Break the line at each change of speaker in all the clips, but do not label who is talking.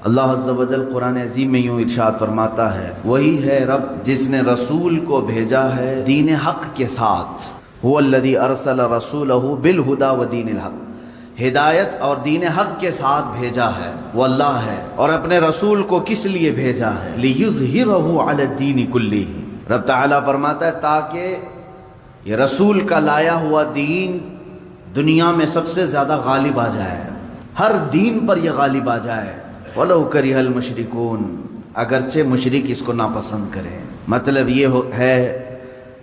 اللہ عز و جل قرآن عظیم میں یوں ارشاد فرماتا ہے، وہی ہے رب جس نے رسول کو بھیجا ہے دین حق کے ساتھ، هو الذی ارسل رسولہ بالہدی ودین الحق، ہدایت اور دین حق کے ساتھ بھیجا ہے وہ اللہ ہے۔ اور اپنے رسول کو کس لیے بھیجا ہے؟ لیظہرہ علی الدین کلہ، رب تعالیٰ فرماتا ہے تاکہ یہ رسول کا لایا ہوا دین دنیا میں سب سے زیادہ غالب آ جائے، ہر دین پر یہ غالب آ جائے۔ وَلَوْ كَرِهَ الْمُشْرِكُونَ، اگرچہ مشرک اس کو ناپسند کریں۔ مطلب یہ ہے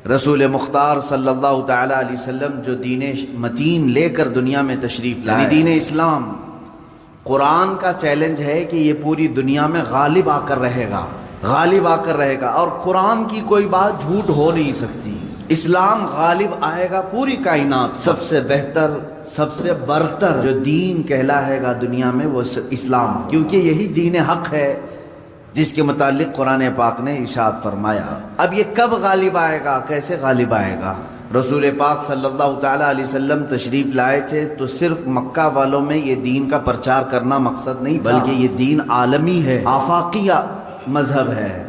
رسول مختار صلی اللہ تعالی علیہ وسلم جو دین متین لے کر دنیا میں تشریف لائے، یعنی دین اسلام، قرآن کا چیلنج ہے کہ یہ پوری دنیا میں غالب آ کر رہے گا، غالب آ کر رہے گا، اور قرآن کی کوئی بات جھوٹ ہو نہیں سکتی۔ اسلام غالب آئے گا پوری کائنات، سب سے بہتر سب سے برتر جو دین کہلائے گا دنیا میں وہ اسلام، کیونکہ یہی دین حق ہے جس کے متعلق قرآن پاک نے ارشاد فرمایا۔ اب یہ کب غالب آئے گا، کیسے غالب آئے گا؟ رسول پاک صلی اللہ تعالی علیہ وسلم تشریف لائے تھے تو صرف مکہ والوں میں یہ دین کا پرچار کرنا مقصد نہیں، بلکہ یہ دین عالمی ہے، آفاقی مذہب ہے،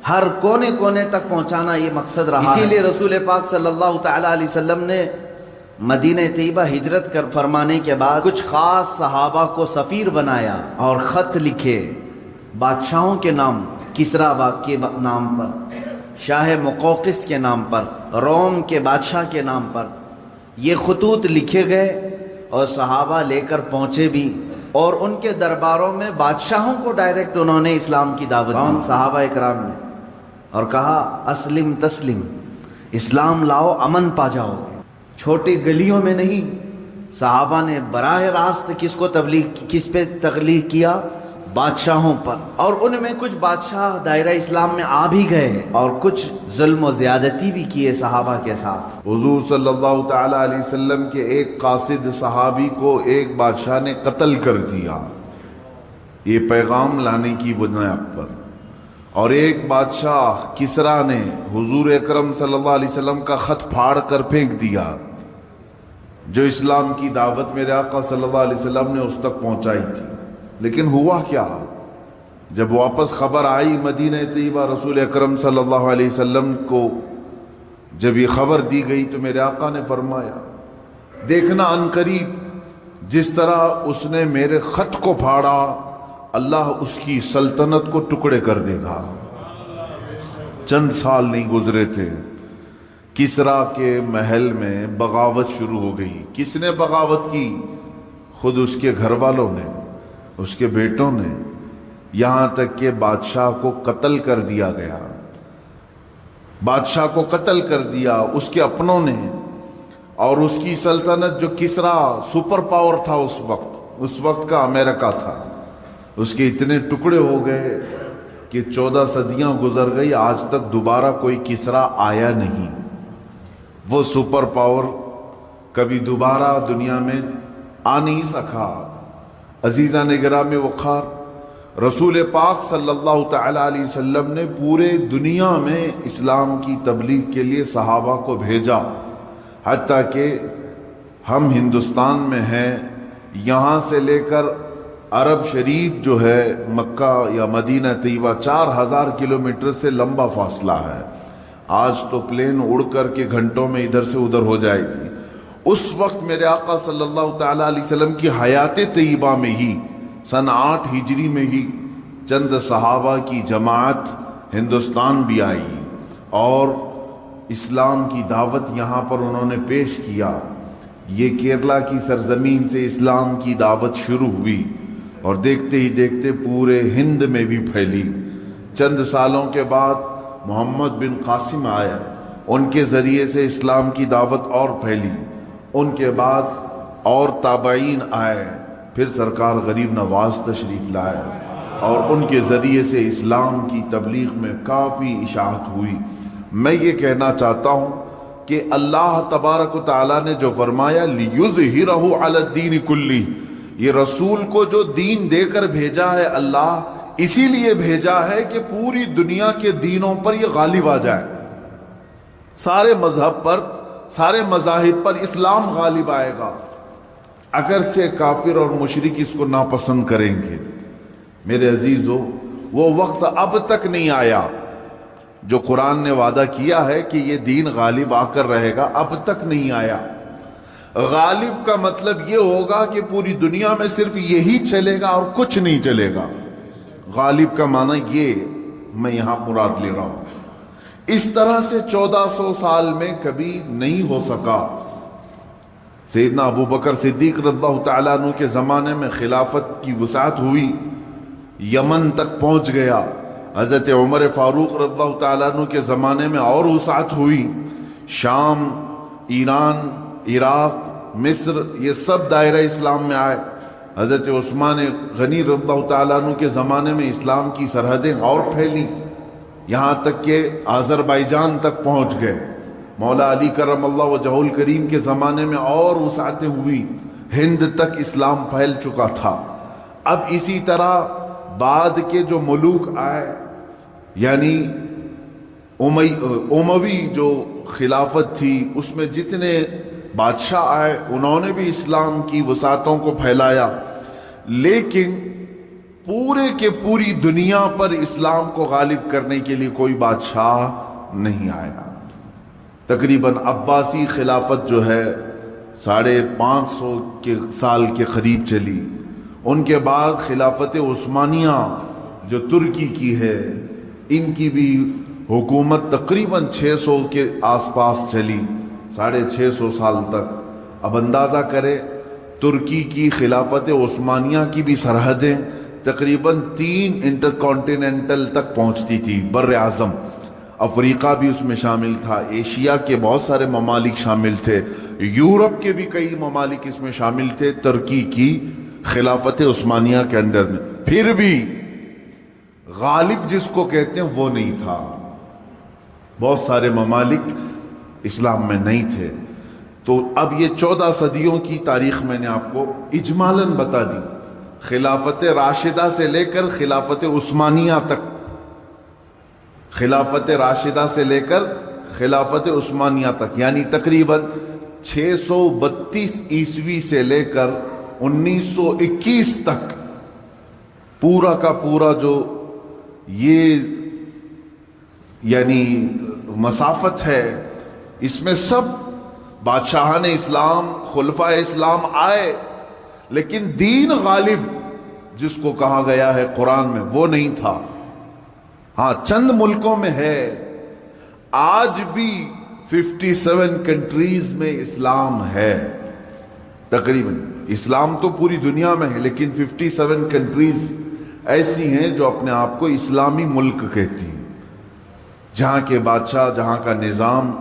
ہر کونے کونے تک پہنچانا یہ مقصد رہا۔ اسی لیے رسول پاک صلی اللہ تعالی علیہ وسلم نے مدینہ طیبہ ہجرت کر فرمانے کے بعد کچھ خاص صحابہ کو سفیر بنایا اور خط لکھے بادشاہوں کے نام، کسریٰ کے نام پر، شاہ مقوقس کے نام پر، روم کے بادشاہ کے نام پر یہ خطوط لکھے گئے، اور صحابہ لے کر پہنچے بھی، اور ان کے درباروں میں بادشاہوں کو ڈائریکٹ انہوں نے اسلام کی دعوت دی، صحابہ اکرام نے، اور کہا اسلم تسلم، اسلام لاؤ امن پا جاؤ گے۔ چھوٹی گلیوں میں نہیں، صحابہ نے براہ راست کس پہ تبلیغ کیا؟ بادشاہوں پر، اور ان میں کچھ بادشاہ دائرہ اسلام میں آ بھی گئے اور کچھ ظلم و زیادتی بھی کیے صحابہ کے ساتھ۔
حضور صلی اللہ تعالی علیہ وسلم کے ایک قاصد صحابی کو ایک بادشاہ نے قتل کر دیا، یہ پیغام لانے کی بنیاد پر، اور ایک بادشاہ کسریٰ نے حضور اکرم صلی اللہ علیہ وسلم کا خط پھاڑ کر پھینک دیا جو اسلام کی دعوت میرے آقا صلی اللہ علیہ وسلم نے اس تک پہنچائی تھی۔ لیکن ہوا کیا؟ جب واپس خبر آئی مدینہ طیبہ، رسول اکرم صلی اللہ علیہ وسلم کو جب یہ خبر دی گئی تو میرے آقا نے فرمایا دیکھنا عنقریب جس طرح اس نے میرے خط کو پھاڑا اللہ اس کی سلطنت کو ٹکڑے کر دے گا۔ چند سال نہیں گزرے تھے، کسریٰ کے محل میں بغاوت شروع ہو گئی۔ کس نے بغاوت کی؟ خود اس کے گھر والوں نے، اس کے بیٹوں نے، یہاں تک کہ بادشاہ کو قتل کر دیا گیا، بادشاہ کو قتل کر دیا اس کے اپنوں نے، اور اس کی سلطنت جو کسریٰ سپر پاور تھا اس وقت کا امریکہ تھا، اس کے اتنے ٹکڑے ہو گئے کہ 14 صدیاں گزر گئی، آج تک دوبارہ کوئی کسریٰ آیا نہیں۔ وہ سپر پاور کبھی دوبارہ دنیا میں آ نہیں سکا۔ عزیزان گرامی وقار، رسول پاک صلی اللہ تعالی علیہ وسلم نے پورے دنیا میں اسلام کی تبلیغ کے لیے صحابہ کو بھیجا، حتیٰ کہ ہم ہندوستان میں ہیں، یہاں سے لے کر عرب شریف جو ہے مکہ یا مدینہ طیبہ 4000 کلومیٹر سے لمبا فاصلہ ہے۔ آج تو پلین اڑ کر کے گھنٹوں میں ادھر سے ادھر ہو جائے گی۔ اس وقت میرے آقا صلی اللہ تعالی علیہ وسلم کی حیات طیبہ میں ہی سن 8 ہجری میں ہی چند صحابہ کی جماعت ہندوستان بھی آئی اور اسلام کی دعوت یہاں پر انہوں نے پیش کیا۔ یہ کیرلا کی سرزمین سے اسلام کی دعوت شروع ہوئی اور دیکھتے ہی دیکھتے پورے ہند میں بھی پھیلی۔ چند سالوں کے بعد محمد بن قاسم آیا، ان کے ذریعے سے اسلام کی دعوت اور پھیلی، ان کے بعد اور تابعین آئے، پھر سرکار غریب نواز تشریف لائے اور ان کے ذریعے سے اسلام کی تبلیغ میں کافی اشاعت ہوئی۔ میں یہ کہنا چاہتا ہوں کہ اللہ تبارک و تعالیٰ نے جو فرمایا لِيُظْهِرَهُ عَلَى الدِّينِ كُلِّهِ، یہ رسول کو جو دین دے کر بھیجا ہے اللہ، اسی لیے بھیجا ہے کہ پوری دنیا کے دینوں پر یہ غالب آ جائے، سارے مذہب پر، سارے مذاہب پر اسلام غالب آئے گا، اگرچہ کافر اور مشرک اس کو ناپسند کریں گے، میرے عزیزو، وہ وقت اب تک نہیں آیا جو قرآن نے وعدہ کیا ہے کہ یہ دین غالب آ کر رہے گا، اب تک نہیں آیا۔ غالب کا مطلب یہ ہوگا کہ پوری دنیا میں صرف یہی چلے گا اور کچھ نہیں چلے گا۔ غالب کا معنی یہ میں یہاں مراد لے رہا ہوں۔ اس طرح سے 1400 سال میں کبھی نہیں ہو سکا۔ سیدنا ابو بکر صدیق رضی اللہ تعالیٰ عنہ کے زمانے میں خلافت کی وسعت ہوئی، یمن تک پہنچ گیا۔ حضرت عمر فاروق رضی اللہ تعالیٰ عنہ کے زمانے میں اور وسعت ہوئی، شام، ایران، عراق، مصر، یہ سب دائرہ اسلام میں آئے۔ حضرت عثمان غنی رضی اللہ تعالیٰ عنہ کے زمانے میں اسلام کی سرحدیں اور پھیلیں، یہاں تک کہ آذربائیجان تک پہنچ گئے۔ مولا علی کرم اللہ وجہہ الکریم کے زمانے میں اور وسعتیں ہوئی، ہند تک اسلام پھیل چکا تھا۔ اب اسی طرح بعد کے جو ملوک آئے، یعنی اموی جو خلافت تھی، اس میں جتنے بادشاہ آئے انہوں نے بھی اسلام کی وسعتوں کو پھیلایا، لیکن پورے کے پوری دنیا پر اسلام کو غالب کرنے کے لیے کوئی بادشاہ نہیں آیا۔ تقریباً عباسی خلافت جو ہے 550 سال کے قریب چلی۔ ان کے بعد خلافت عثمانیہ جو ترکی کی ہے، ان کی بھی حکومت تقریباً 600 کے آس پاس چلی، 650 سال تک۔ اب اندازہ کرے ترکی کی خلافت عثمانیہ کی بھی سرحدیں تقریباً 3 انٹرکانٹیننٹل تک پہنچتی تھی، بر اعظم۔ افریقہ بھی اس میں شامل تھا، ایشیا کے بہت سارے ممالک شامل تھے، یورپ کے بھی کئی ممالک اس میں شامل تھے ترکی کی خلافت عثمانیہ کے انڈر میں۔ پھر بھی غالب جس کو کہتے ہیں وہ نہیں تھا، بہت سارے ممالک اسلام میں نہیں تھے۔ تو اب یہ 14 صدیوں کی تاریخ میں نے آپ کو اجمالاً بتا دی، خلافت راشدہ سے لے کر خلافت عثمانیہ تک، خلافت راشدہ سے لے کر خلافت عثمانیہ تک، یعنی تقریباً 632 عیسوی سے لے کر 1921 تک پورا کا پورا جو یہ یعنی مسافت ہے، اس میں سب بادشاہان اسلام، خلفائے اسلام آئے، لیکن دین غالب جس کو کہا گیا ہے قرآن میں وہ نہیں تھا۔ ہاں چند ملکوں میں ہے، آج بھی 57 کنٹریز میں اسلام ہے تقریباً۔ اسلام تو پوری دنیا میں ہے، لیکن 57 کنٹریز ایسی ہیں جو اپنے آپ کو اسلامی ملک کہتی ہیں، جہاں کے بادشاہ، جہاں کا نظام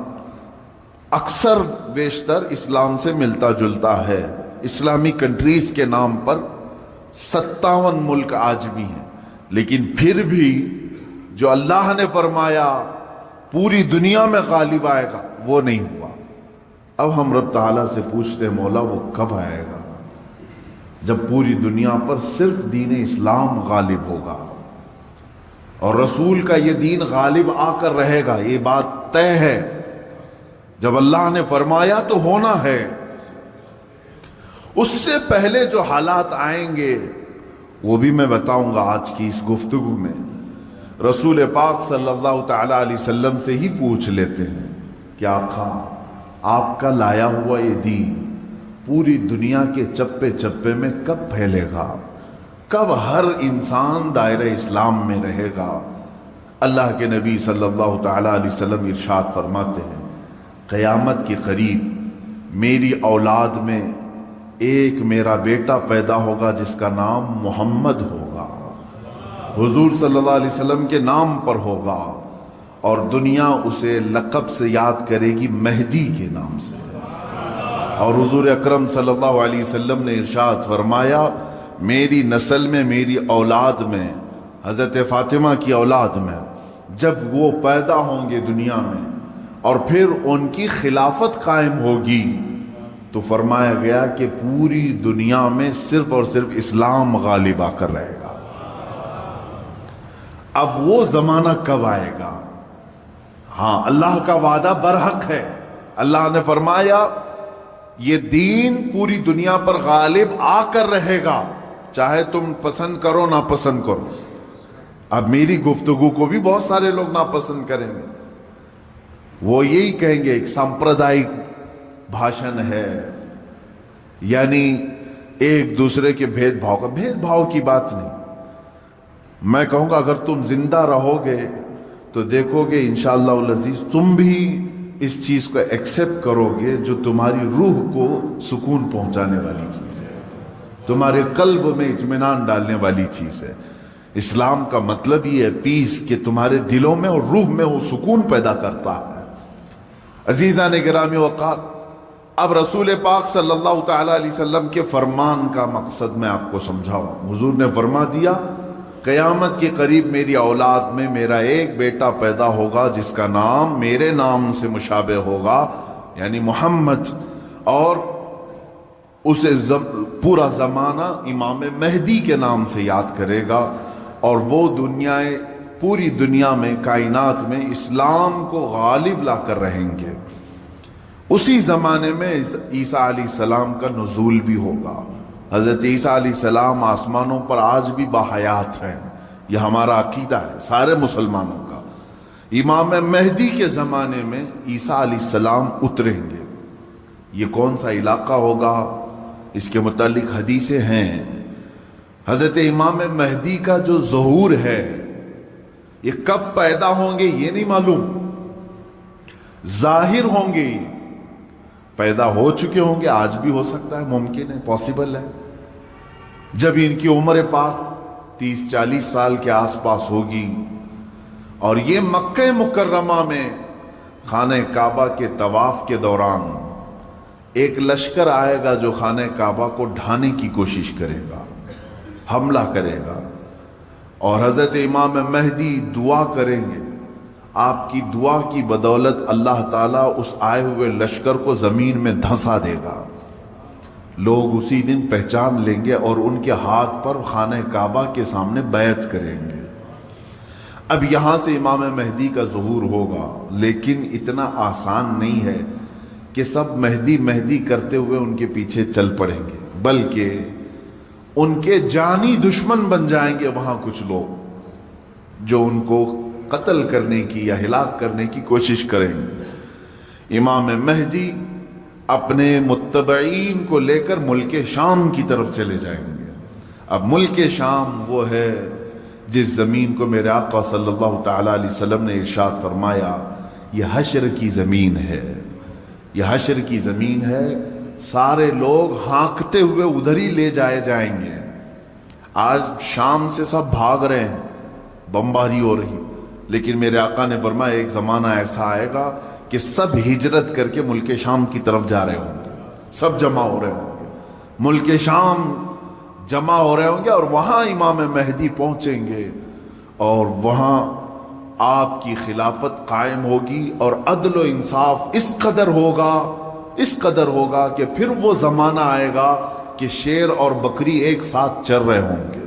اکثر بیشتر اسلام سے ملتا جلتا ہے۔ اسلامی کنٹریز کے نام پر 57 ملک آج بھی ہیں، لیکن پھر بھی جو اللہ نے فرمایا پوری دنیا میں غالب آئے گا وہ نہیں ہوا۔ اب ہم رب تعالیٰ سے پوچھتے ہیں مولا وہ کب آئے گا جب پوری دنیا پر صرف دین اسلام غالب ہوگا اور رسول کا یہ دین غالب آ کر رہے گا، یہ بات طے ہے۔ جب اللہ نے فرمایا تو ہونا ہے۔ اس سے پہلے جو حالات آئیں گے وہ بھی میں بتاؤں گا آج کی اس گفتگو میں۔ رسول پاک صلی اللہ تعالی علیہ وسلم سے ہی پوچھ لیتے ہیں کہ آقا آپ کا لایا ہوا یہ دین پوری دنیا کے چپے چپے میں کب پھیلے گا، کب ہر انسان دائرہ اسلام میں رہے گا؟ اللہ کے نبی صلی اللہ تعالی علیہ وسلم ارشاد فرماتے ہیں قیامت کے قریب میری اولاد میں ایک میرا بیٹا پیدا ہوگا جس کا نام محمد ہوگا، حضور صلی اللہ علیہ وسلم کے نام پر ہوگا، اور دنیا اسے لقب سے یاد کرے گی مہدی کے نام سے۔ اور حضور اکرم صلی اللہ علیہ وسلم نے ارشاد فرمایا میری نسل میں، میری اولاد میں، حضرت فاطمہ کی اولاد میں جب وہ پیدا ہوں گے دنیا میں اور پھر ان کی خلافت قائم ہوگی تو فرمایا گیا کہ پوری دنیا میں صرف اور صرف اسلام غالب آ کر رہے گا۔ اب وہ زمانہ کب آئے گا؟ ہاں اللہ کا وعدہ برحق ہے۔ اللہ نے فرمایا یہ دین پوری دنیا پر غالب آ کر رہے گا، چاہے تم پسند کرو نہ پسند کرو. اب میری گفتگو کو بھی بہت سارے لوگ ناپسند کریں گے. وہ یہی کہیں گے ایک سامپردائک بھاشن ہے, یعنی ایک دوسرے کے بھید بھاؤ کی بات نہیں. میں کہوں گا اگر تم زندہ رہو گے تو دیکھو گے انشاءاللہ العزیز تم بھی اس چیز کو ایکسپٹ کرو گے جو تمہاری روح کو سکون پہنچانے والی چیز ہے, تمہارے قلب میں اطمینان ڈالنے والی چیز ہے. اسلام کا مطلب یہ ہے پیس, کہ تمہارے دلوں میں اور روح میں وہ سکون پیدا کرتا ہے. عزیزان گرامی وقار, اب رسول پاک صلی اللہ تعالی علیہ وسلم کے فرمان کا مقصد میں آپ کو سمجھاؤں. حضور نے فرما دیا قیامت کے قریب میری اولاد میں میرا ایک بیٹا پیدا ہوگا جس کا نام میرے نام سے مشابہ ہوگا, یعنی محمد, اور اسے پورا زمانہ امام مہدی کے نام سے یاد کرے گا, اور وہ پوری دنیا میں کائنات میں اسلام کو غالب لا کر رہیں گے. اسی زمانے میں عیسیٰ علیہ السلام کا نزول بھی ہوگا. حضرت عیسیٰ علیہ السلام آسمانوں پر آج بھی باحیات ہیں, یہ ہمارا عقیدہ ہے سارے مسلمانوں کا. امام مہدی کے زمانے میں عیسیٰ علیہ السلام اتریں گے. یہ کون سا علاقہ ہوگا اس کے متعلق حدیثیں ہیں. حضرت امام مہدی کا جو ظہور ہے یہ کب پیدا ہوں گے یہ نہیں معلوم, ظاہر ہوں گے, پیدا ہو چکے ہوں گے, آج بھی ہو سکتا ہے, ممکن ہے, پاسبل ہے. جب ان کی عمر پاک 30-40 سال کے آس پاس ہوگی اور یہ مکہ مکرمہ میں خانہ کعبہ کے طواف کے دوران ایک لشکر آئے گا جو خانہ کعبہ کو ڈھانے کی کوشش کرے گا, حملہ کرے گا, اور حضرت امام مہدی دعا کریں گے. آپ کی دعا کی بدولت اللہ تعالیٰ اس آئے ہوئے لشکر کو زمین میں دھنسا دے گا. لوگ اسی دن پہچان لیں گے اور ان کے ہاتھ پر خانہ کعبہ کے سامنے بیعت کریں گے. اب یہاں سے امام مہدی کا ظہور ہوگا, لیکن اتنا آسان نہیں ہے کہ سب مہدی مہدی کرتے ہوئے ان کے پیچھے چل پڑیں گے, بلکہ ان کے جانی دشمن بن جائیں گے وہاں کچھ لوگ جو ان کو قتل کرنے کی یا ہلاک کرنے کی کوشش کریں گے. امام مہدی اپنے متبعین کو لے کر ملک شام کی طرف چلے جائیں گے. اب ملک شام وہ ہے جس زمین کو میرے آقا صلی اللہ تعالی علیہ وسلم نے ارشاد فرمایا یہ حشر کی زمین ہے, یہ حشر کی زمین ہے, سارے لوگ ہانکتے ہوئے ادھر ہی لے جائے جائیں گے. آج شام سے سب بھاگ رہے ہیں, بمباری ہو رہی, لیکن میرے آقا نے فرمایا ایک زمانہ ایسا آئے گا کہ سب ہجرت کر کے ملک شام کی طرف جا رہے ہوں گے, سب جمع ہو رہے ہوں گے, ملک شام جمع ہو رہے ہوں گے, اور وہاں امام مہدی پہنچیں گے اور وہاں آپ کی خلافت قائم ہوگی, اور عدل و انصاف اس قدر ہوگا کہ پھر وہ زمانہ آئے گا کہ شیر اور بکری ایک ساتھ چر رہے ہوں گے,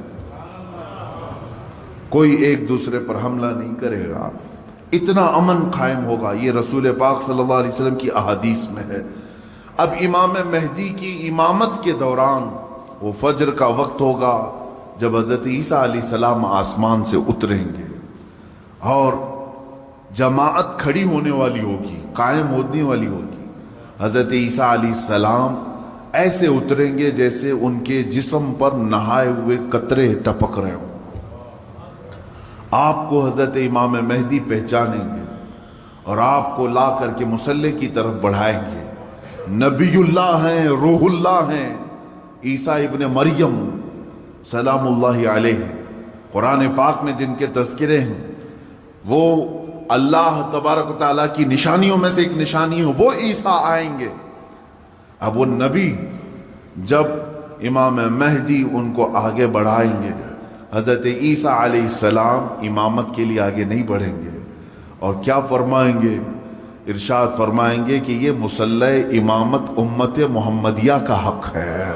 کوئی ایک دوسرے پر حملہ نہیں کرے گا, اتنا امن قائم ہوگا. یہ رسول پاک صلی اللہ علیہ وسلم کی احادیث میں ہے. اب امام مہدی کی امامت کے دوران وہ فجر کا وقت ہوگا جب حضرت عیسیٰ علیہ السلام آسمان سے اتریں گے, اور جماعت کھڑی ہونے والی ہوگی, قائم ہونے والی ہوگی. حضرت عیسیٰ علیہ السلام ایسے اتریں گے جیسے ان کے جسم پر نہائے ہوئے قطرے ٹپک رہے ہوں. آپ کو حضرت امام مہدی پہچانیں گے اور آپ کو لا کر کے مصلی کی طرف بڑھائیں گے. نبی اللہ ہیں, روح اللہ ہیں, عیسیٰ ابن مریم سلام اللہ علیہ, قرآن پاک میں جن کے تذکرے ہیں, وہ اللہ تبارک و تعالیٰ کی نشانیوں میں سے ایک نشانی ہے, وہ عیسیٰ آئیں گے. اب وہ نبی جب امام مہدی ان کو آگے بڑھائیں گے, حضرت عیسیٰ علیہ السلام امامت کے لیے آگے نہیں بڑھیں گے, اور کیا فرمائیں گے؟ ارشاد فرمائیں گے کہ یہ مصلی امامت امت محمدیہ کا حق ہے,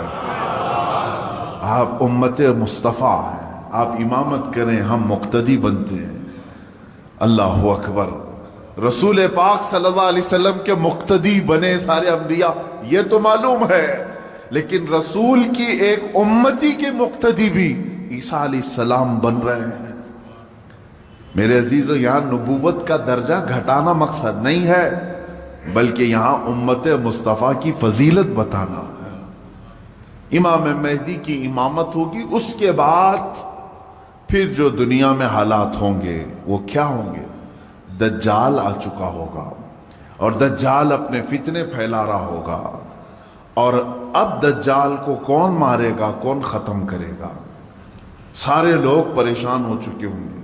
آپ امت مصطفیٰ ہیں, آپ امامت کریں, ہم مقتدی بنتے ہیں. اللہ اکبر. رسول پاک صلی اللہ علیہ وسلم کے مقتدی بنے سارے انبیاء, یہ تو معلوم ہے لیکن رسول کی ایک امتی کے مقتدی بھی عیسیٰ علیہ السلام بن رہے ہیں۔ میرے عزیزو، یہاں نبوت کا درجہ گھٹانا مقصد نہیں ہے، بلکہ یہاں امت مصطفیٰ کی فضیلت بتانا ہے۔ امام مہدی کی امامت ہوگی، اس کے بعد پھر جو دنیا میں حالات ہوں گے وہ کیا ہوں گے؟ دجال آ چکا ہوگا اور دجال اپنے فتنے پھیلا رہا ہوگا، اور اب دجال کو کون مارے گا، کون ختم کرے گا؟ سارے لوگ پریشان ہو چکے ہوں گے،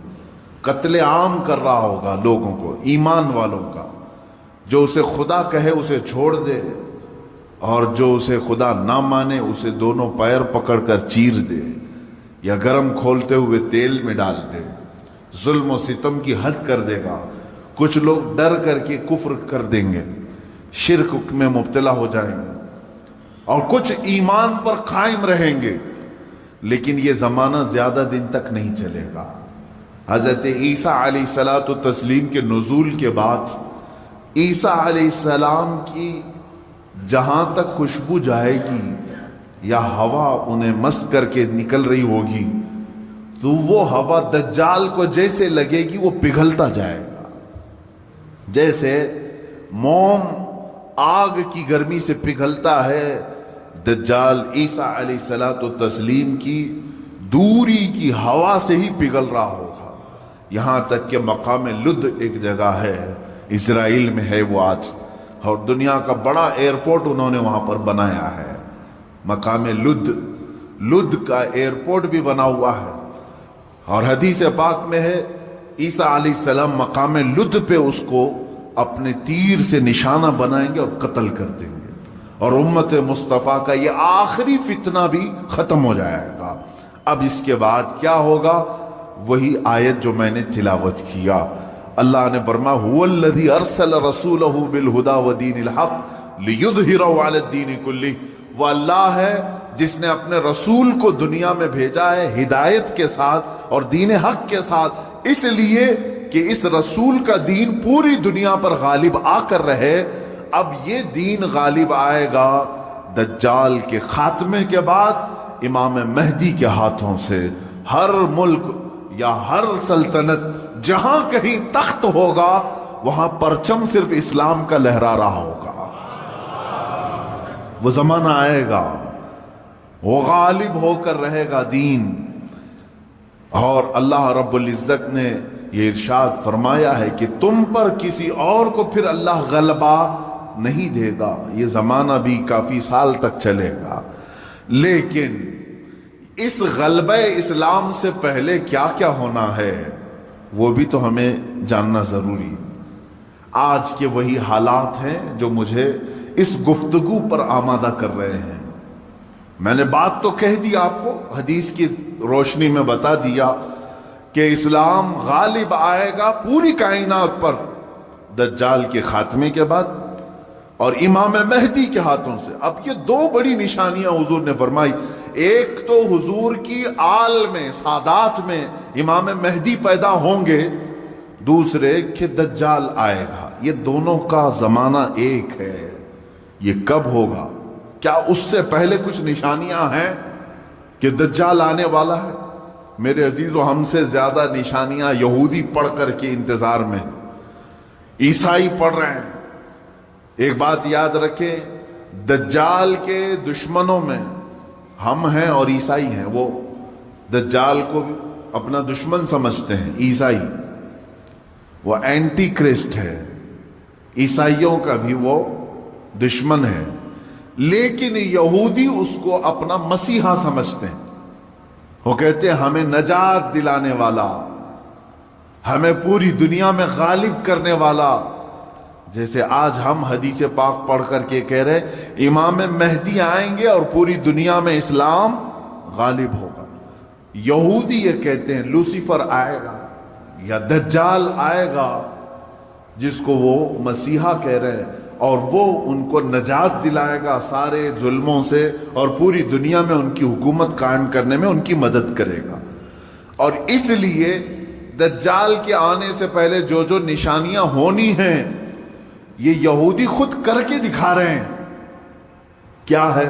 قتل عام کر رہا ہوگا لوگوں کو، ایمان والوں کا۔ جو اسے خدا کہے اسے چھوڑ دے، اور جو اسے خدا نہ مانے اسے دونوں پیر پکڑ کر چیر دے یا گرم کھولتے ہوئے تیل میں ڈال دے۔ ظلم و ستم کی حد کر دے گا۔ کچھ لوگ ڈر کر کے کفر کر دیں گے، شرک میں مبتلا ہو جائیں گے، اور کچھ ایمان پر قائم رہیں گے، لیکن یہ زمانہ زیادہ دن تک نہیں چلے گا۔ حضرت عیسیٰ علیہ السلام کے نزول کے بعد عیسیٰ علیہ السلام کی جہاں تک خوشبو جائے گی یا ہوا انہیں مس کر کے نکل رہی ہوگی، تو وہ ہوا دجال کو جیسے لگے گی وہ پگھلتا جائے گا، جیسے موم آگ کی گرمی سے پگھلتا ہے، دجال عیسیٰ علیہ السلام کی دوری کی ہوا سے ہی پگھل رہا ہوگا۔ یہاں تک کہ مقام لد ایک جگہ ہے، اسرائیل میں ہے وہ آج، اور دنیا کا بڑا ایئرپورٹ انہوں نے وہاں پر بنایا ہے، مقام لد کا ایئرپورٹ بھی بنا ہوا ہے۔ اور حدیث پاک میں ہے عیسیٰ علیہ السلام مقام لد پہ اس کو اپنے تیر سے نشانہ بنائیں گے اور قتل کر دیں گے، اور امت مصطفیٰ کا یہ آخری فتنہ بھی ختم ہو جائے گا۔ اب اس کے بعد کیا ہوگا؟ وہی آیت جو میں نے تلاوت کیا، اللہ نے فرمایا هو الذی ارسل رسولہ بالہدی ودین الحق لیظہرہ علی الدین کلہ، وہ اللہ ہے جس نے اپنے رسول کو دنیا میں بھیجا ہے ہدایت کے ساتھ اور دین حق کے ساتھ، اس لیے کہ اس رسول کا دین پوری دنیا پر غالب آ کر رہے۔ اب یہ دین غالب آئے گا دجال کے خاتمے کے بعد امام مہدی کے ہاتھوں سے۔ ہر ملک یا ہر سلطنت جہاں کہیں تخت ہوگا وہاں پرچم صرف اسلام کا لہرا رہا ہوگا۔ وہ زمانہ آئے گا، وہ غالب ہو کر رہے گا دین، اور اللہ رب العزت نے یہ ارشاد فرمایا ہے کہ تم پر کسی اور کو پھر اللہ غلبہ نہیں دے گا۔ یہ زمانہ بھی کافی سال تک چلے گا، لیکن اس غلبہ اسلام سے پہلے کیا کیا ہونا ہے وہ بھی تو ہمیں جاننا ضروری ہے۔ آج کے وہی حالات ہیں جو مجھے اس گفتگو پر آمادہ کر رہے ہیں۔ میں نے بات تو کہہ دی آپ کو، حدیث کی روشنی میں بتا دیا کہ اسلام غالب آئے گا پوری کائنات پر دجال کے خاتمے کے بعد اور امام مہدی کے ہاتھوں سے۔ اب یہ دو بڑی نشانیاں حضور نے فرمائی، ایک تو حضور کی آل میں سادات میں امام مہدی پیدا ہوں گے، دوسرے کہ دجال آئے گا۔ یہ دونوں کا زمانہ ایک ہے۔ یہ کب ہوگا؟ کیا اس سے پہلے کچھ نشانیاں ہیں کہ دجال آنے والا ہے؟ میرے عزیزو، ہم سے زیادہ نشانیاں یہودی پڑھ کر کے انتظار میں، عیسائی پڑھ رہے ہیں۔ ایک بات یاد رکھیں، دجال کے دشمنوں میں ہم ہیں اور عیسائی ہیں۔ وہ دجال کو بھی اپنا دشمن سمجھتے ہیں عیسائی، وہ اینٹی کرسٹ ہے، عیسائیوں کا بھی وہ دشمن ہے، لیکن یہودی اس کو اپنا مسیحا سمجھتے ہیں۔ وہ کہتے ہیں ہمیں نجات دلانے والا، ہمیں پوری دنیا میں غالب کرنے والا۔ جیسے آج ہم حدیث پاک پڑھ کر کے کہہ رہے امام مہدی آئیں گے اور پوری دنیا میں اسلام غالب ہوگا، یہودی یہ کہتے ہیں لوسیفر آئے گا یا دجال آئے گا، جس کو وہ مسیحا کہہ رہے ہیں، اور وہ ان کو نجات دلائے گا سارے ظلموں سے اور پوری دنیا میں ان کی حکومت قائم کرنے میں ان کی مدد کرے گا۔ اور اس لیے دجال کے آنے سے پہلے جو جو نشانیاں ہونی ہیں یہ یہودی خود کر کے دکھا رہے ہیں۔ کیا ہے؟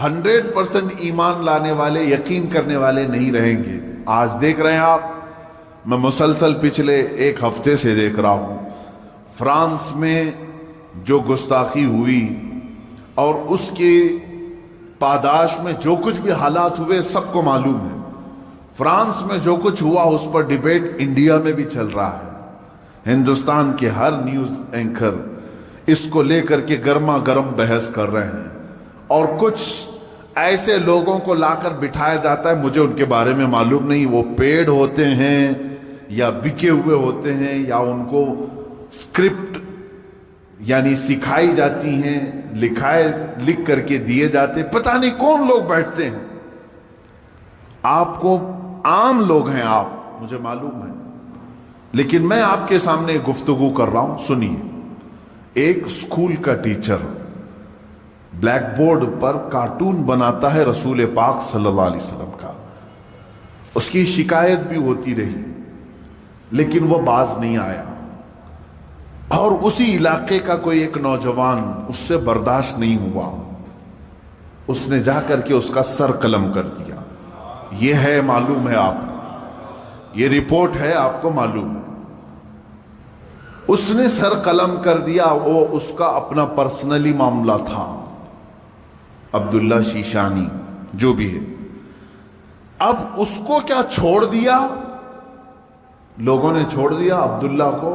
100% ایمان لانے والے، یقین کرنے والے نہیں رہیں گے۔ آج دیکھ رہے ہیں آپ، میں مسلسل پچھلے ایک ہفتے سے دیکھ رہا ہوں فرانس میں جو گستاخی ہوئی اور اس کے پاداش میں جو کچھ بھی حالات ہوئے سب کو معلوم ہے۔ فرانس میں جو کچھ ہوا اس پر ڈیبیٹ انڈیا میں بھی چل رہا ہے۔ ہندوستان کے ہر نیوز اینکر اس کو لے کر کے گرما گرم بحث کر رہے ہیں، اور کچھ ایسے لوگوں کو لا کر بٹھایا جاتا ہے، مجھے ان کے بارے میں معلوم نہیں وہ پیڈ ہوتے ہیں یا بکے ہوئے ہوتے ہیں یا ان کو اسکرپٹ یعنی سکھائی جاتی ہیں، لکھ کر کے دیے جاتے، پتہ نہیں کون لوگ بیٹھتے ہیں۔ آپ کو عام لوگ ہیں آپ، مجھے معلوم ہے، لیکن میں آپ کے سامنے گفتگو کر رہا ہوں، سنیے۔ ایک اسکول کا ٹیچر بلیک بورڈ پر کارٹون بناتا ہے رسول پاک صلی اللہ علیہ وسلم کا، اس کی شکایت بھی ہوتی رہی لیکن وہ باز نہیں آیا، اور اسی علاقے کا کوئی ایک نوجوان اس سے برداشت نہیں ہوا، اس نے جا کر کے اس کا سر قلم کر دیا۔ یہ ہے، معلوم ہے آپ کو، یہ رپورٹ ہے، آپ کو معلوم ہے۔ اس نے سر قلم کر دیا، وہ اس کا اپنا پرسنلی معاملہ تھا، عبداللہ شیشانی جو بھی ہے۔ اب اس کو کیا چھوڑ دیا؟ لوگوں نے چھوڑ دیا عبداللہ کو،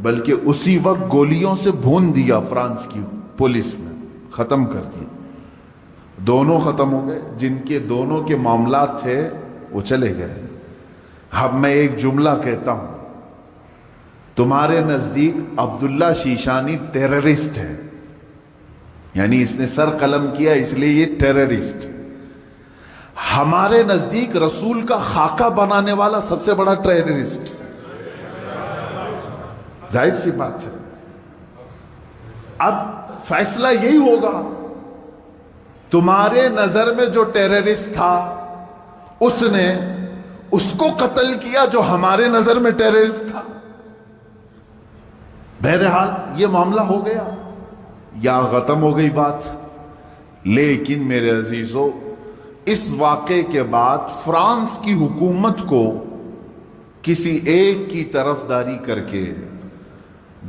بلکہ اسی وقت گولیوں سے بھون دیا فرانس کی پولیس نے، ختم کر دیا۔ دونوں ختم ہو گئے، جن کے دونوں کے معاملات تھے وہ چلے گئے۔ اب میں ایک جملہ کہتا ہوں، تمہارے نزدیک عبداللہ شیشانی ٹیررسٹ ہے، یعنی اس نے سر قلم کیا اس لیے یہ ٹیررسٹ۔ ہمارے نزدیک رسول کا خاکہ بنانے والا سب سے بڑا ٹیررسٹ، ظاہر سی بات ہے۔ اب فیصلہ یہی ہوگا، تمہارے نظر میں جو ٹیررسٹ تھا اس نے اس کو قتل کیا جو ہمارے نظر میں ٹیررسٹ تھا۔ بہرحال یہ معاملہ ہو گیا یا ختم ہو گئی بات۔ لیکن میرے عزیزو، اس واقعے کے بعد فرانس کی حکومت کو کسی ایک کی طرفداری کر کے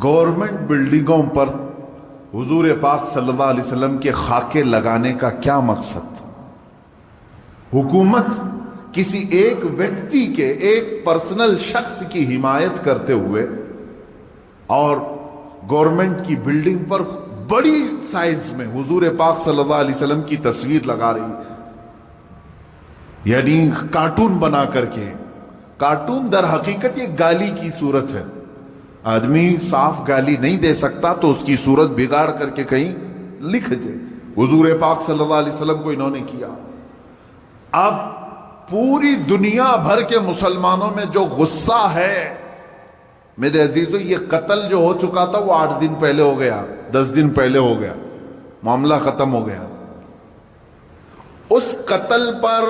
گورنمنٹ بلڈنگوں پر حضور پاک صلی اللہ علیہ وسلم کے خاکے لگانے کا کیا مقصد تھا؟ حکومت کسی ایک ویکتی کے، ایک پرسنل شخص کی حمایت کرتے ہوئے اور گورنمنٹ کی بلڈنگ پر بڑی سائز میں حضور پاک صلی اللہ علیہ وسلم کی تصویر لگا رہی، یعنی کارٹون بنا کر کے۔ کارٹون در حقیقت یہ گالی کی صورت ہے، آدمی صاف گالی نہیں دے سکتا تو اس کی صورت بگاڑ کر کے کہیں لکھ دے، حضور پاک صلی اللہ علیہ وسلم کو انہوں نے کیا۔ اب پوری دنیا بھر کے مسلمانوں میں جو غصہ ہے، میرے عزیزو، یہ قتل جو ہو چکا تھا وہ 8 دن پہلے ہو گیا، 10 دن پہلے ہو گیا، معاملہ ختم ہو گیا۔ اس قتل پر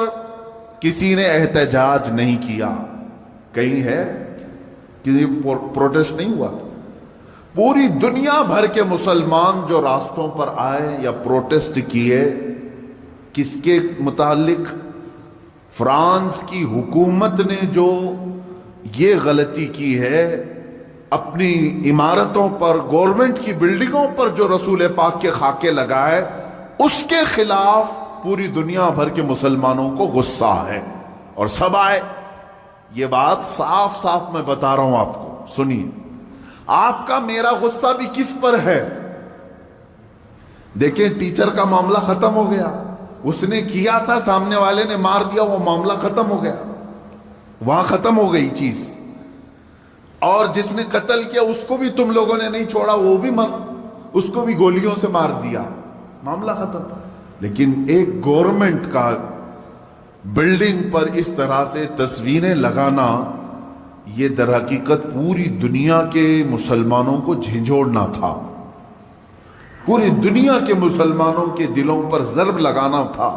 کسی نے احتجاج نہیں کیا، کہیں ہے کسی پروٹیسٹ نہیں ہوا۔ پوری دنیا بھر کے مسلمان جو راستوں پر آئے یا پروٹیسٹ کیے، کس کے متعلق؟ فرانس کی حکومت نے جو یہ غلطی کی ہے، اپنی عمارتوں پر، گورنمنٹ کی بلڈنگوں پر جو رسول پاک کے خاکے لگائے، اس کے خلاف پوری دنیا بھر کے مسلمانوں کو غصہ ہے، اور سب آئے۔ یہ بات صاف صاف میں بتا رہا ہوں آپ کو، سنیے۔ آپ کا میرا غصہ بھی کس پر ہے؟ دیکھیں، ٹیچر کا معاملہ ختم ہو گیا، اس نے کیا تھا، سامنے والے نے مار دیا، وہ معاملہ ختم ہو گیا، وہاں ختم ہو گئی چیز۔ اور جس نے قتل کیا اس کو بھی تم لوگوں نے نہیں چھوڑا، وہ بھی اس کو بھی گولیوں سے مار دیا، معاملہ ختم۔ لیکن ایک گورنمنٹ کا بلڈنگ پر اس طرح سے تصویریں لگانا، یہ در حقیقت پوری دنیا کے مسلمانوں کو جھنجھوڑنا تھا، پوری دنیا کے مسلمانوں کے دلوں پر ضرب لگانا تھا۔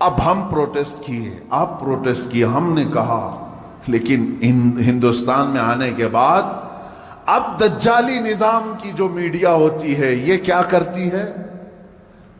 اب ہم پروٹیسٹ کیے، آپ پروٹیسٹ کیے، ہم نے کہا، لیکن ہندوستان میں آنے کے بعد اب دجالی نظام کی جو میڈیا ہوتی ہے، یہ کیا کرتی ہے؟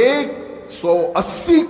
180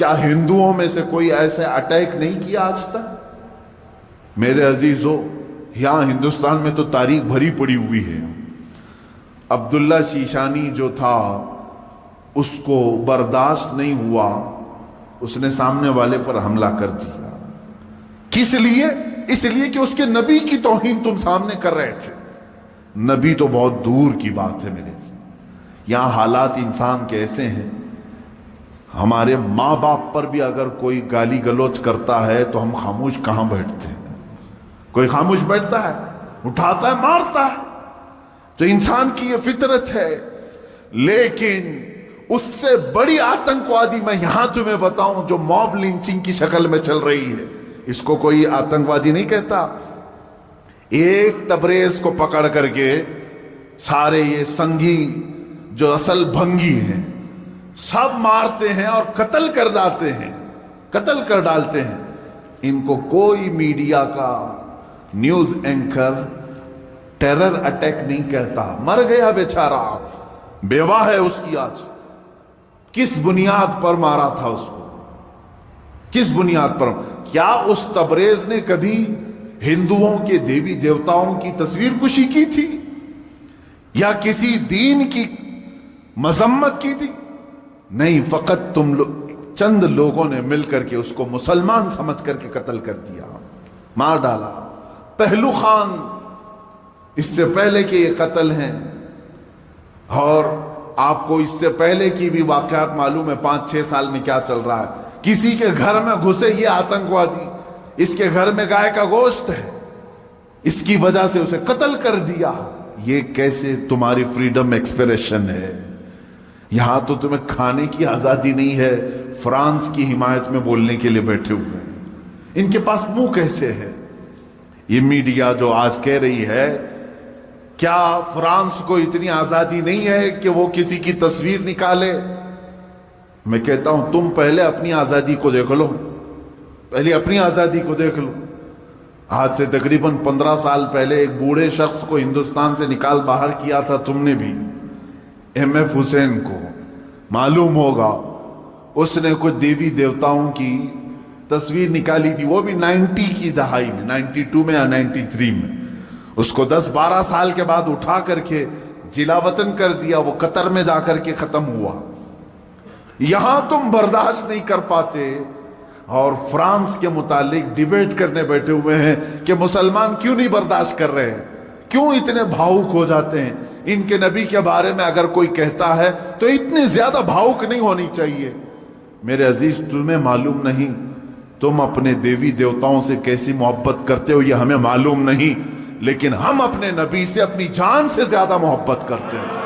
کیا ہندوؤں میں سے کوئی ایسے اٹیک نہیں کیا آج تک؟ میرے عزیزو، یہاں ہندوستان میں تو تاریخ بھری پڑی ہوئی ہے۔ عبداللہ شیشانی جو تھا اس کو برداشت نہیں ہوا، اس نے سامنے والے پر حملہ کر دیا۔ کس لیے؟ اس لیے کہ اس کے نبی کی توہین تم سامنے کر رہے تھے۔ نبی تو بہت دور کی بات ہے میرے سے۔ یہاں حالات انسان کے ایسے ہیں، ہمارے ماں باپ پر بھی اگر کوئی گالی گلوچ کرتا ہے تو ہم خاموش کہاں بیٹھتے ہیں؟ کوئی خاموش بیٹھتا ہے؟ اٹھاتا ہے، مارتا ہے۔ تو انسان کی یہ فطرت ہے۔ لیکن اس سے بڑی آتنکوادی میں یہاں تمہیں بتاؤں جو موب لنچنگ کی شکل میں چل رہی ہے، اس کو کوئی آتنکوادی نہیں کہتا۔ ایک تبریز کو پکڑ کر کے سارے یہ سنگھی جو اصل بھنگی ہیں سب مارتے ہیں اور قتل کر ڈالتے ہیں۔ ان کو کوئی میڈیا کا نیوز اینکر ٹیرر اٹیک نہیں کہتا۔ مر گیا بیچارہ، بیوہ ہے اس کی آج۔ کس بنیاد پر مارا تھا اس کو؟ کس بنیاد پر؟ کیا اس تبریز نے کبھی ہندوؤں کے دیوی دیوتاؤں کی تصویر کشی کی تھی یا کسی دین کی مذمت کی تھی؟ نہیں، فقط تم چند لوگوں نے مل کر کے اس کو مسلمان سمجھ کر کے قتل کر دیا، مار ڈالا۔ پہلو خان اس سے پہلے کے یہ قتل ہیں، اور آپ کو اس سے پہلے کی بھی واقعات معلوم ہے 5-6 سال میں کیا چل رہا ہے۔ کسی کے گھر میں گھسے یہ آتنکوادی، اس کے گھر میں گائے کا گوشت ہے، اس کی وجہ سے اسے قتل کر دیا۔ یہ کیسے تمہاری فریڈم ایکسپریشن ہے؟ یہاں تو تمہیں کھانے کی آزادی نہیں ہے، فرانس کی حمایت میں بولنے کے لیے بیٹھے ہوئے ہیں۔ ان کے پاس منہ کیسے ہے؟ یہ میڈیا جو آج کہہ رہی ہے، کیا فرانس کو اتنی آزادی نہیں ہے کہ وہ کسی کی تصویر نکالے؟ میں کہتا ہوں تم پہلے اپنی آزادی کو دیکھ لو، پہلے اپنی آزادی کو دیکھ لو۔ آج سے تقریباً 15 سال پہلے ایک بوڑھے شخص کو ہندوستان سے نکال باہر کیا تھا تم نے بھی، ایم.ایف. حسین کو۔ معلوم ہوگا اس نے کچھ دیوی دیوتاؤں کی تصویر نکالی تھی، وہ بھی 90 کی دہائی میں، 92 میں یا 93 میں۔ اس کو 10-12 سال کے بعد اٹھا کر کے جلا وطن کر دیا، وہ قطر میں جا کر کے ختم ہوا۔ یہاں تم برداشت نہیں کر پاتے اور فرانس کے متعلق ڈیبیٹ کرنے بیٹھے ہوئے ہیں کہ مسلمان کیوں نہیں برداشت کر رہے ہیں، کیوں اتنے بھاؤک ہو جاتے ہیں۔ ان کے نبی کے بارے میں اگر کوئی کہتا ہے تو اتنے زیادہ بھاؤک نہیں ہونی چاہیے۔ میرے عزیز، تمہیں معلوم نہیں تم اپنے دیوی دیوتاؤں سے کیسی محبت کرتے ہو، یہ ہمیں معلوم نہیں، لیکن ہم اپنے نبی سے اپنی جان سے زیادہ محبت کرتے ہیں۔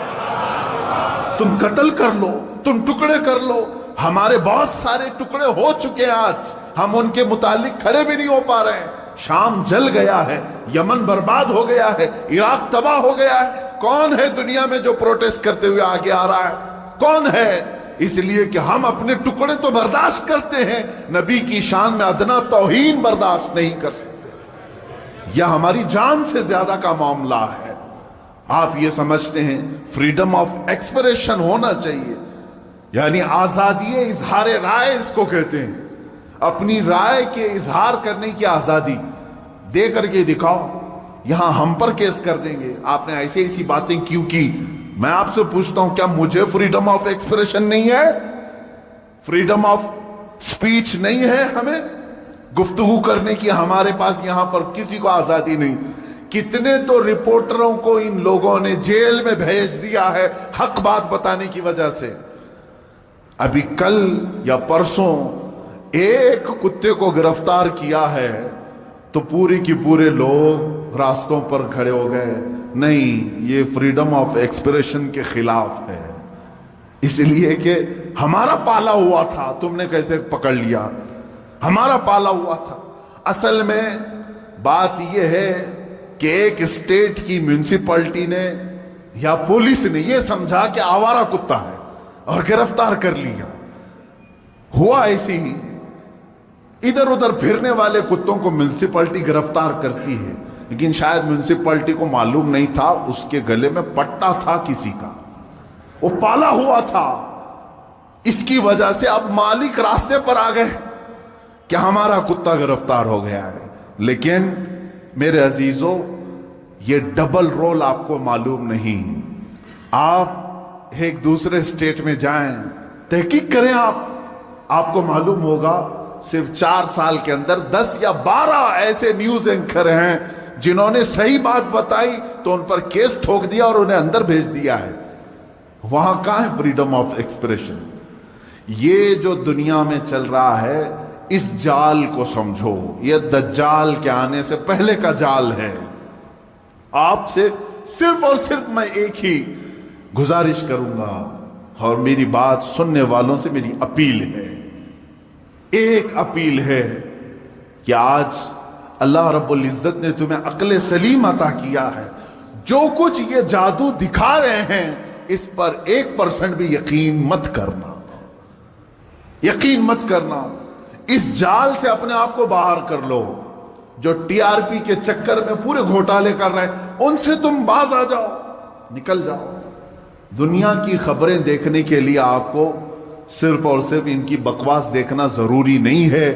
تم قتل کر لو، تم ٹکڑے کر لو، ہمارے بہت سارے ٹکڑے ہو چکے ہیں، آج ہم ان کے متعلق کھڑے بھی نہیں ہو پا رہے ہیں۔ شام جل گیا ہے، یمن برباد ہو گیا ہے، عراق تباہ ہو گیا ہے۔ کون ہے دنیا میں جو پروٹیسٹ کرتے ہوئے آگے آ رہا ہے؟ کون ہے؟ اس لیے کہ ہم اپنے ٹکڑے تو برداشت کرتے ہیں، نبی کی شان میں ادنا توہین برداشت نہیں کر سکتے۔ یہ ہماری جان سے زیادہ کا معاملہ ہے۔ آپ یہ سمجھتے ہیں فریڈم آف ایکسپریشن ہونا چاہیے، یعنی آزادی اظہار رائے اس کو کہتے ہیں، اپنی رائے کے اظہار کرنے کی آزادی۔ دے کر کے دکھاؤ، یہاں ہم پر کیس کر دیں گے، آپ نے ایسی باتیں کیوں کی۔ میں آپ سے پوچھتا ہوں، کیا مجھے فریڈم آف ایکسپریشن نہیں ہے؟ فریڈم آف سپیچ نہیں ہے؟ ہمیں گفتگو کرنے کی ہمارے پاس یہاں پر کسی کو آزادی نہیں۔ کتنے تو رپورٹروں کو ان لوگوں نے جیل میں بھیج دیا ہے حق بات بتانے کی وجہ سے۔ ابھی کل یا پرسوں ایک کتے کو گرفتار کیا ہے تو پوری کی پورے لوگ راستوں پر کھڑے ہو گئے۔ نہیں، یہ فریڈم آف ایکسپریشن کے خلاف ہے، اس لیے کہ ہمارا پالا ہوا تھا، تم نے کیسے پکڑ لیا؟ ہمارا پالا ہوا تھا۔ اصل میں بات یہ ہے کہ ایک اسٹیٹ کی میونسپلٹی نے یا پولیس نے یہ سمجھا کہ آوارہ کتا ہے اور گرفتار کر لیا۔ ہوا ایسی ہی، ادھر ادھر پھرنے والے کتوں کو میونسپلٹی گرفتار کرتی ہے، لیکن شاید میونسپلٹی کو معلوم نہیں تھا اس کے گلے میں پٹا تھا کسی کا، وہ پالا ہوا تھا۔ اس کی وجہ سے اب مالک راستے پر آ گئے کہ ہمارا کتا گرفتار ہو گیا ہے. لیکن میرے عزیزوں، یہ ڈبل رول آپ کو معلوم نہیں. آپ ایک دوسرے اسٹیٹ میں جائیں، تحقیق کریں، آپ کو معلوم ہوگا صرف 4 سال کے اندر 10 یا 12 ایسے نیوز اینکر ہیں جنہوں نے صحیح بات بتائی تو ان پر کیس ٹھوک دیا اور انہیں اندر بھیج دیا ہے. وہاں کہاں ہے فریڈم آف ایکسپریشن؟ یہ جو دنیا میں چل رہا ہے، اس جال کو سمجھو، یہ دجال کے آنے سے پہلے کا جال ہے. آپ سے صرف اور صرف میں ایک ہی گزارش کروں گا، اور میری بات سننے والوں سے میری اپیل ہے، ایک اپیل ہے کہ آج اللہ رب العزت نے تمہیں عقل سلیم عطا کیا ہے. جو کچھ یہ جادو دکھا رہے ہیں اس پر 1% بھی یقین مت کرنا، یقین مت کرنا. اس جال سے اپنے آپ کو باہر کر لو. جو ٹی آر پی کے چکر میں پورے گھوٹالے کر رہے ہیں ان سے تم باز آ جاؤ، نکل جاؤ. دنیا کی خبریں دیکھنے کے لیے آپ کو صرف اور صرف ان کی بکواس دیکھنا ضروری نہیں ہے.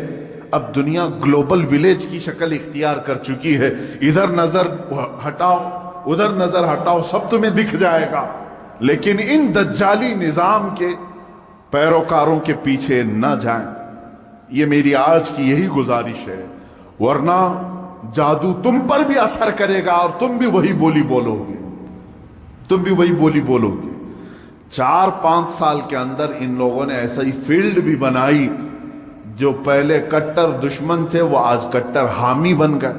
اب دنیا گلوبل ولیج کی شکل اختیار کر چکی ہے. ادھر نظر ہٹاؤ، ادھر نظر ہٹاؤ، سب تمہیں دکھ جائے گا. لیکن ان دجالی نظام کے پیروکاروں کے پیچھے نہ جائیں. یہ میری آج کی یہی گزارش ہے، ورنہ جادو تم پر بھی اثر کرے گا اور تم بھی وہی بولی بولو گے، تم بھی وہی بولی بولو گے. 4-5 سال کے اندر ان لوگوں نے ایسا ہی فیلڈ بھی بنائی، جو پہلے کٹر دشمن تھے وہ آج کٹر حامی بن گئے،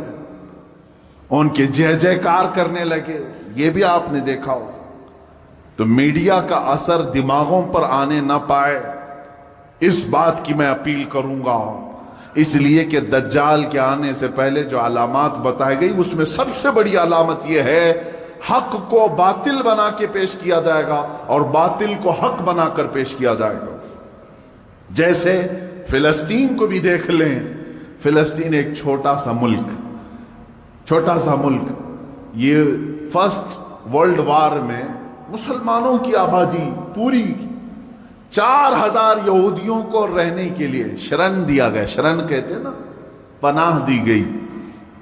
ان کے جے جے کار کرنے لگے. یہ بھی آپ نے دیکھا ہوگا. تو میڈیا کا اثر دماغوں پر آنے نہ پائے، اس بات کی میں اپیل کروں گا. اس لیے کہ دجال کے آنے سے پہلے جو علامات بتائی گئی اس میں سب سے بڑی علامت یہ ہے، حق کو باطل بنا کے پیش کیا جائے گا اور باطل کو حق بنا کر پیش کیا جائے گا. جیسے فلسطین کو بھی دیکھ لیں. فلسطین ایک چھوٹا سا ملک، یہ فرسٹ ورلڈ وار میں مسلمانوں کی آبادی پوری 4000 یہودیوں کو رہنے کے لیے شرن دیا گیا. شرن کہتے ہیں نا، پناہ دی گئی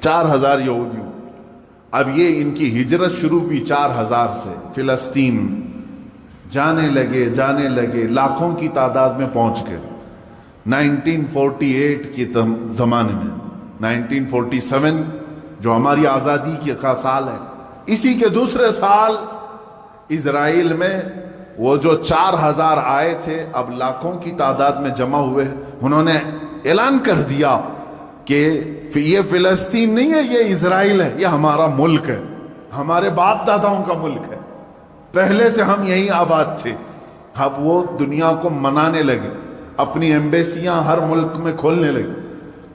4000 یہودیوں. اب یہ ان کی ہجرت شروع ہوئی 4000 سے. فلسطین جانے لگے لاکھوں کی تعداد میں پہنچ گئے. 1948 کے زمانے میں 1947 جو ہماری آزادی کا سال ہے، اسی کے دوسرے سال اسرائیل میں وہ جو 4000 آئے تھے اب لاکھوں کی تعداد میں جمع ہوئے. انہوں نے اعلان کر دیا کہ یہ فلسطین نہیں ہے، یہ اسرائیل ہے، یہ ہمارا ملک ہے، ہمارے باپ داداؤں کا ملک ہے، پہلے سے ہم یہیں آباد تھے. اب وہ دنیا کو منانے لگے، اپنی ایمبیسیاں ہر ملک میں کھولنے لگے.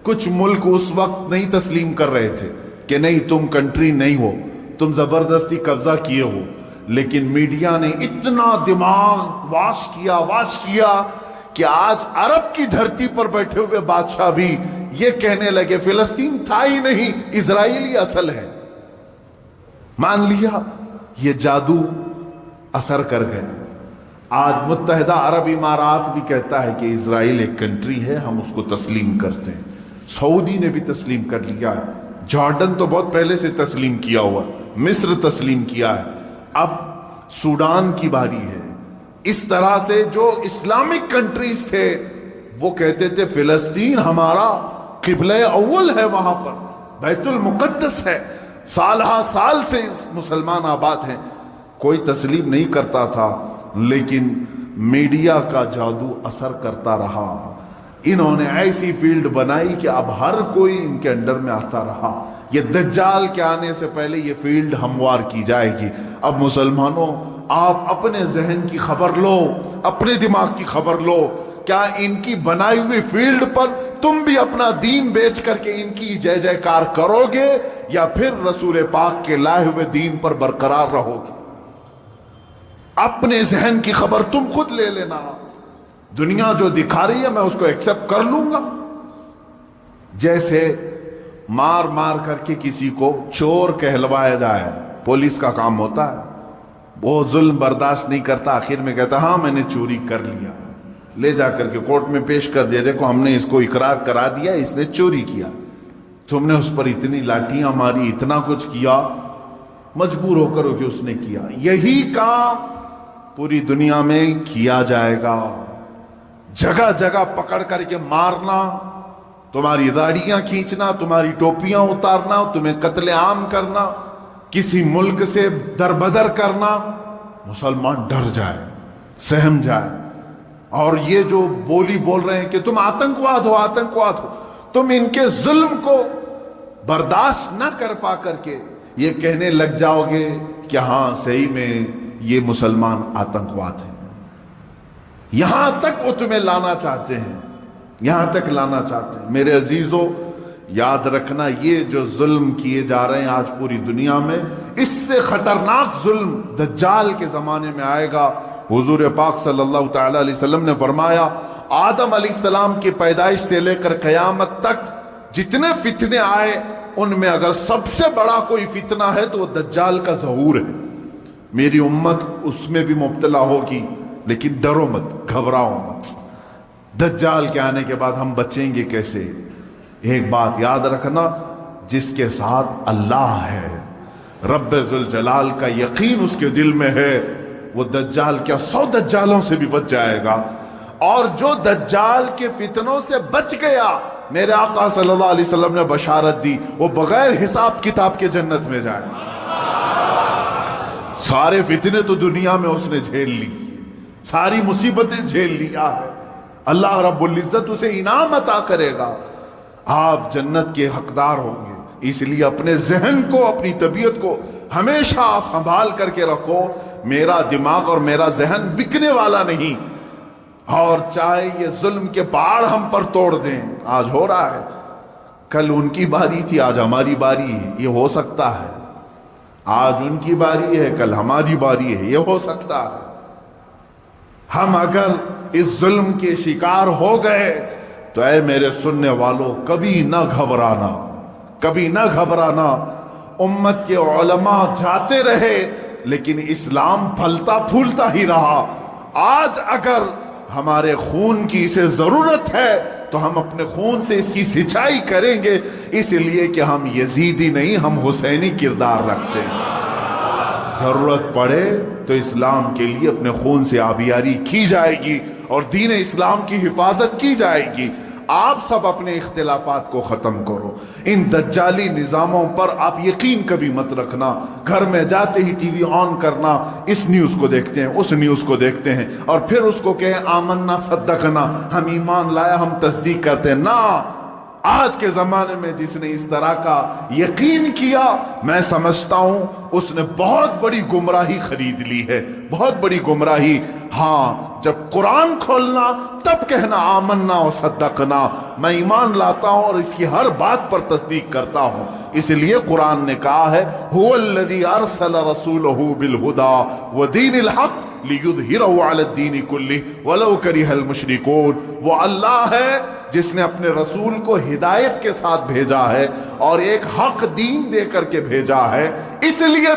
کچھ ملک اس وقت نہیں تسلیم کر رہے تھے کہ نہیں تم کنٹری نہیں ہو، تم زبردستی قبضہ کیے ہو. لیکن میڈیا نے اتنا دماغ واش کیا کہ آج عرب کی دھرتی پر بیٹھے ہوئے بادشاہ بھی یہ کہنے لگے فلسطین تھا ہی نہیں، اسرائیلی اصل ہے. مان لیا. یہ جادو اثر کر گئے. آج متحدہ عرب امارات بھی کہتا ہے کہ اسرائیل ایک کنٹری ہے، ہم اس کو تسلیم کرتے ہیں. سعودی نے بھی تسلیم کر لیا ہے. جارڈن تو بہت پہلے سے تسلیم کیا ہوا، مصر تسلیم کیا ہے. اب سوڈان کی باری ہے. اس طرح سے جو اسلامک کنٹریز تھے وہ کہتے تھے فلسطین ہمارا قبلہ اول ہے، وہاں پر بیت المقدس ہے، سالہ سال سے مسلمان آباد ہیں. کوئی تسلیم نہیں کرتا تھا، لیکن میڈیا کا جادو اثر کرتا رہا. انہوں نے ایسی فیلڈ بنائی کہ اب ہر کوئی ان کے انڈر میں آتا رہا. یہ دجال کے آنے سے پہلے یہ فیلڈ ہموار کی جائے گی. اب مسلمانوں، آپ اپنے ذہن کی خبر لو، اپنے دماغ کی خبر لو. کیا ان کی بنائی ہوئی فیلڈ پر تم بھی اپنا دین بیچ کر کے ان کی جے جے کار کرو گے، یا پھر رسول پاک کے لائے ہوئے دین پر برقرار رہو گے؟ اپنے ذہن کی خبر تم خود لے لینا. دنیا جو دکھا رہی ہے میں اس کو ایکسپٹ کر لوں گا. جیسے مار کر کے کسی کو چور کہلوایا جائے، پولیس کا کام ہوتا ہے. وہ ظلم برداشت نہیں کرتا، آخر میں کہتا ہاں میں نے چوری کر لیا. لے جا کر کے کورٹ میں پیش کر دیا، دیکھو ہم نے اس کو اقرار کرا دیا اس نے چوری کیا، تم نے اس پر اتنی لاٹیاں ماری، اتنا کچھ کیا، مجبور ہو کر کہ اس نے کیا۔ یہی کام پوری دنیا میں کیا جائے گا، جگہ جگہ پکڑ کر کے مارنا، تمہاری داڑیاں کھینچنا، تمہاری ٹوپیاں اتارنا، تمہیں قتل عام کرنا، کسی ملک سے دربدر کرنا، مسلمان ڈر جائے، سہم جائے۔ اور یہ جو بولی بول رہے ہیں کہ تم آتنکواد ہو، آتنکواد ہو، تم ان کے ظلم کو برداشت نہ کر پا کر کے یہ کہنے لگ جاؤ گے کہ ہاں صحیح میں یہ مسلمان آتنکواد ہیں۔ یہاں تک وہ تمہیں لانا چاہتے ہیں، یہاں تک لانا چاہتے ہیں۔ میرے عزیزو، یاد رکھنا یہ جو ظلم کیے جا رہے ہیں آج پوری دنیا میں، اس سے خطرناک ظلم دجال کے زمانے میں آئے گا۔ حضور پاک صلی اللہ تعالی علیہ وسلم نے فرمایا، آدم علیہ السلام کی پیدائش سے لے کر قیامت تک جتنے فتنے آئے، ان میں اگر سب سے بڑا کوئی فتنہ ہے تو وہ دجال کا ظہور ہے۔ میری امت اس میں بھی مبتلا ہوگی، لیکن ڈرو مت، گھبراؤ مت۔ دجال کے آنے کے بعد ہم بچیں گے کیسے؟ ایک بات یاد رکھنا، جس کے ساتھ اللہ ہے، رب ذوالجلال کا یقین اس کے دل میں ہے، وہ دجال کیا 100 دجالوں سے بھی بچ جائے گا۔ اور جو دجال کے فتنوں سے بچ گیا، میرے آقا صلی اللہ علیہ وسلم نے بشارت دی، وہ بغیر حساب کتاب کے جنت میں جائے۔ سارے فتنے تو دنیا میں اس نے جھیل لی، ساری مصیبتیں جھیل لیا ہے، اللہ رب العزت اسے انعام عطا کرے گا، آپ جنت کے حقدار ہوں گے۔ اس لیے اپنے ذہن کو، اپنی طبیعت کو ہمیشہ سنبھال کر کے رکھو، میرا دماغ اور میرا ذہن بکنے والا نہیں۔ اور چاہے یہ ظلم کے پہاڑ ہم پر توڑ دیں، آج ہو رہا ہے، کل ان کی باری تھی، آج ہماری باری ہے، یہ ہو سکتا ہے۔ آج ان کی باری ہے، کل ہماری باری ہے، یہ ہو سکتا ہے۔ ہم اگر اس ظلم کے شکار ہو گئے تو اے میرے سننے والوں، کبھی نہ گھبرانا، کبھی نہ گھبرانا۔ امت کے علماء جاتے رہے لیکن اسلام پھلتا پھولتا ہی رہا۔ آج اگر ہمارے خون کی اسے ضرورت ہے تو ہم اپنے خون سے اس کی سچائی کریں گے، اس لیے کہ ہم یزیدی نہیں، ہم حسینی کردار رکھتے ہیں۔ ضرورت پڑے تو اسلام کے لیے اپنے خون سے آبیاری کی جائے گی اور دین اسلام کی حفاظت کی جائے گی۔ آپ سب اپنے اختلافات کو ختم کرو، ان دجالی نظاموں پر آپ یقین کبھی مت رکھنا۔ گھر میں جاتے ہی ٹی وی آن کرنا، اس نیوز کو دیکھتے ہیں، اس نیوز کو دیکھتے ہیں، اور پھر اس کو کہیں آمنا صدقنا، ہم ایمان لایا، ہم تصدیق کرتے ہیں۔ نہ، آج کے زمانے میں جس نے اس طرح کا یقین کیا، میں سمجھتا ہوں اس نے بہت بڑی گمراہی خرید لی ہے، بہت بڑی گمراہی۔ ہاں، جب قرآن کھولنا تب کہنا آمنا و صدقنا، میں ایمان لاتا ہوں اور اس کی ہر بات پر تصدیق کرتا ہوں۔ اس لیے قرآن نے کہا ہے هو الذی ارسل رسولہ بالہدی ودین الحق لیظہرہ علی الدین کلہ ولو کرہ المشرکون۔ وہ اللہ ہے جس نے اپنے رسول کو ہدایت کے ساتھ بھیجا ہے اور ایک حق دین دے کر کے بھیجا ہے، اس لیے